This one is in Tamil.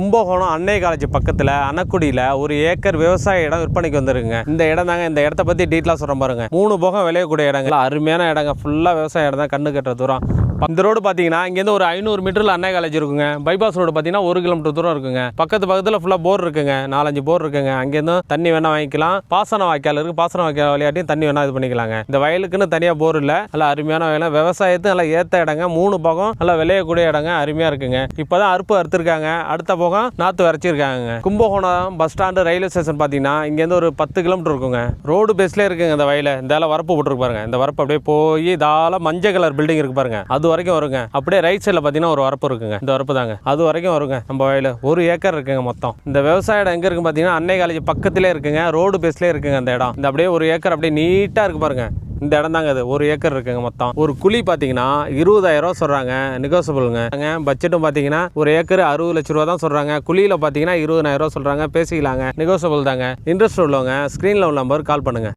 கும்பகோணம் அன்னை காலேஜ் பக்கத்தில் அணக்குடியில் ஒரு ஏக்கர் விவசாய இடம் விற்பனைக்கு வந்துருக்குங்க. இந்த இடம் தாங்க. இந்த இடத்த பற்றி டீட்டெயிலாக சொல்கிறேன் பாருங்க. 3 போகம் விளையக்கூடிய இடங்கள், அருமையான இடங்க. ஃபுல்லாக விவசாய இடம் தான், கண்ணு கட்டுற தூரம். இந்த ரோடு பார்த்தீங்கன்னா இங்கேருந்து ஒரு 500 மீட்டரில் அன்னை காலேஜ் இருக்குங்க. பைபாஸ் ரோடு பார்த்தீங்கன்னா 1 கிலோமீட்டர் தூரம் இருக்குங்க. பக்கத்தில் ஃபுல்லாக போர் இருக்குங்க. 4-5 போர் இருக்குங்க. அங்கேருந்து தண்ணி வேணா வாங்கிக்கலாம். பாசன வாய்க்கால் இருக்குது. பாசன வாய்க்கால் விளையாட்டியும் தண்ணி வேணா இது பண்ணிக்கலாங்க. இந்த வயலுக்குன்னு தனியாக போர் இல்லை. நல்லா அருமையான வயல், விவசாயத்துக்கு நல்லா ஏற்ற இடங்க. 3 போகம் நல்லா விளையக்கூடிய இடங்க, அருமையாக இருக்குங்க. இப்போதான் அறுப்பு அறுத்துருக்காங்க. அடுத்த போகம் நாற்று வரைச்சிருக்காங்க. Kumbakonam bus stand railway station பார்த்தீங்கன்னா இங்கேருந்து ஒரு 10 கிலோமீட்டர் இருக்குங்க. ரோடு பேஸ்லேயே இருக்குங்க. இந்த வயலை இந்த வரப்பு போட்டுருக்கு பாருங்க. இந்த வரப்பு அப்படியே போய் இதால மஞ்சள் கலர் பில்டிங் இருக்கு பாருங்க, அது வரைக்கும் வருங்க. அப்படியே ரைட் சைடில் பார்த்தீங்கன்னா ஒரு வரப்பு இருக்குங்க. இந்த வரப்பு தாங்க, அது வரைக்கும் வருங்க. நம்ம வயல் 1 ஏக்கர் இருக்குங்க மொத்தம். இந்த விவசாய இடம் எங்கே இருக்கு பார்த்தீங்கன்னா அன்னை காலேஜ் பக்கத்திலே இருக்குங்க. ரோடு பேஸ்லேயே இருக்குங்க அந்த இடம். இந்த அப்படியே 1 ஏக்கர் அப்படியே நீட்டாக இருக்கு பாருங்க. இந்த இடம் தாங்க, அது 1 ஏக்கர் இருக்குங்க மொத்தம். ஒரு குழி பார்த்தீங்கன்னா 20,000 ரூபா சொல்கிறாங்க, நெகோசியபிளுங்க. பட்ஜெட்டும் பார்த்தீங்கன்னா 1 ஏக்கர் 60 லட்ச ரூபா தான் சொல்கிறாங்க. குழியில் பார்த்தீங்கன்னா 20,000 ரூபா சொல்கிறாங்க, பேசிக்கலாங்க, நெகோசியபிள் தாங்க. இன்ட்ரெஸ்ட் உள்ளவங்க ஸ்க்ரீனில் உள்ள நம்பர் கால் பண்ணுங்கள்.